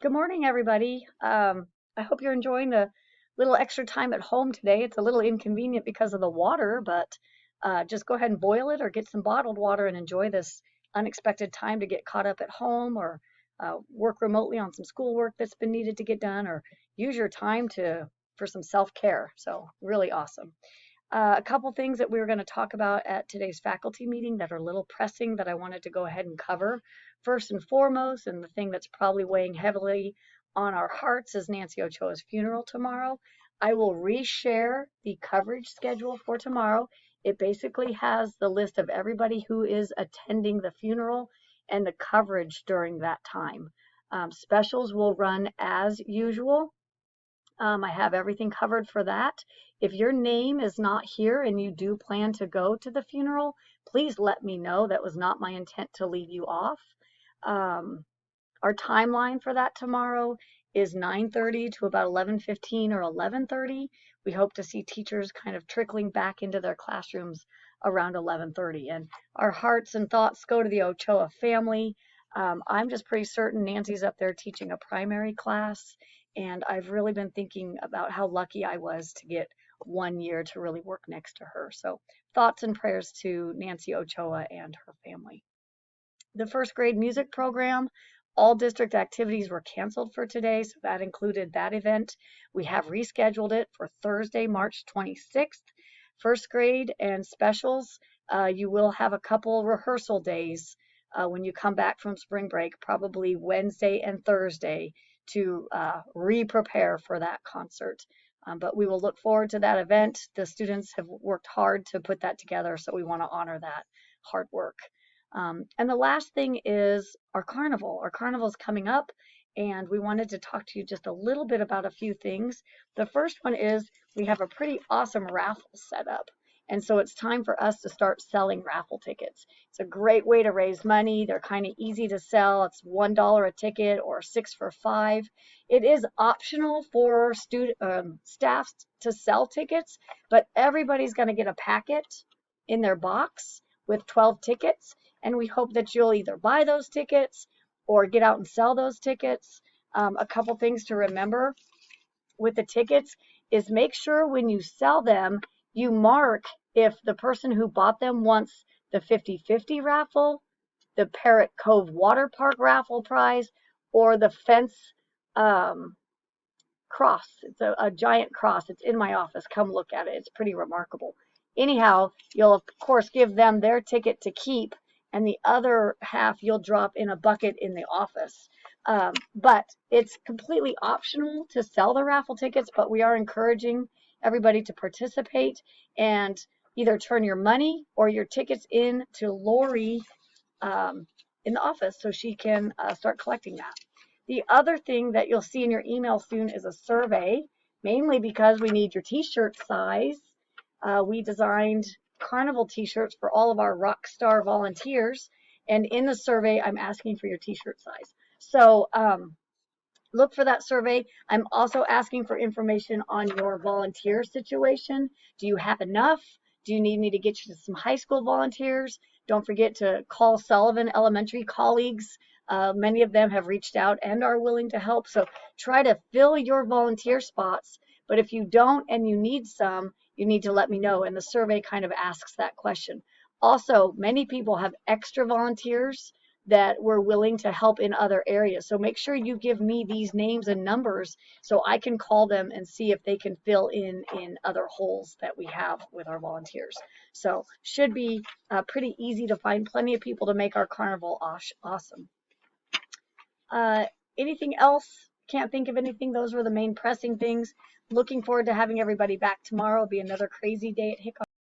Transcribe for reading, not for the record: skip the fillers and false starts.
Good morning, everybody. I hope you're enjoying the little extra time at home today. It's a little inconvenient because of the water, but just go ahead and boil it or get some bottled water and enjoy this unexpected time to get caught up at home or work remotely on some schoolwork that's been needed to get done or use your time to for some self-care. So really awesome. A couple things that we were going to talk about at today's faculty meeting that are a little pressing that I wanted to go ahead and cover. First and foremost, and the thing that's probably weighing heavily on our hearts is Nancy Ochoa's funeral tomorrow. I will reshare the coverage schedule for tomorrow. It basically has the list of everybody who is attending the funeral and the coverage during that time. Specials will run as usual. I have everything covered for that. If your name is not here and you do plan to go to the funeral, please let me know. That was not my intent to leave you off. Our timeline for that tomorrow is 9:30 to about 11:15 or 11:30. We hope to see teachers kind of trickling back into their classrooms around 11:30. And our hearts and thoughts go to the Ochoa family. I'm just pretty certain Nancy's up there teaching a primary class, and I've really been thinking about how lucky I was to get 1 year to really work next to her. So thoughts and prayers to Nancy Ochoa and her family. The first grade music program, all district activities were canceled for today, so that included that event. We have rescheduled it for Thursday, March 26th. First grade and specials, you will have a couple rehearsal days when you come back from spring break, probably Wednesday and Thursday, to re-prepare for that concert. But we will look forward to that event. The students have worked hard to put that together, so we want to honor that hard work. And the last thing is our carnival. Our carnival is coming up, and we wanted to talk to you just a little bit about a few things. The first one is we have a pretty awesome raffle set up. And so it's time for us to start selling raffle tickets. It's a great way to raise money. They're kind of easy to sell. It's $1 a ticket or 6 for 5. It is optional for staff to sell tickets, but everybody's going to get a packet in their box with 12 tickets. And we hope that you'll either buy those tickets or get out and sell those tickets. A couple things to remember with the tickets is make sure when you sell them, you mark if the person who bought them wants the 50/50 raffle, the Parrot Cove Water Park raffle prize, or the fence cross. It's a giant cross. It's in my office. Come look at it. It's pretty remarkable. Anyhow, you'll of course give them their ticket to keep, and the other half you'll drop in a bucket in the office. But it's completely optional to sell the raffle tickets, but we are encouraging everybody to participate and either turn your money or your tickets in to Lori in the office so she can start collecting that. The other thing that you'll see in your email soon is a survey, mainly because we need your t-shirt size. We designed carnival t-shirts for all of our Rockstar volunteers, and in the survey I'm asking for your t-shirt size. So look for that survey. I'm also asking for information on your volunteer situation. Do you have enough? Do you need me to get you to some high school volunteers? Don't forget to call Sullivan Elementary colleagues. Many of them have reached out and are willing to help. So try to fill your volunteer spots. But if you don't and you need some, you need to let me know. And the survey kind of asks that question. Also, many people have extra volunteers that we're willing to help in other areas. So make sure you give me these names and numbers so I can call them and see if they can fill in other holes that we have with our volunteers. So should be pretty easy to find plenty of people to make our carnival awesome. Anything else? Can't think of anything. Those were the main pressing things. Looking forward to having everybody back tomorrow. It'll be another crazy day at Hickok.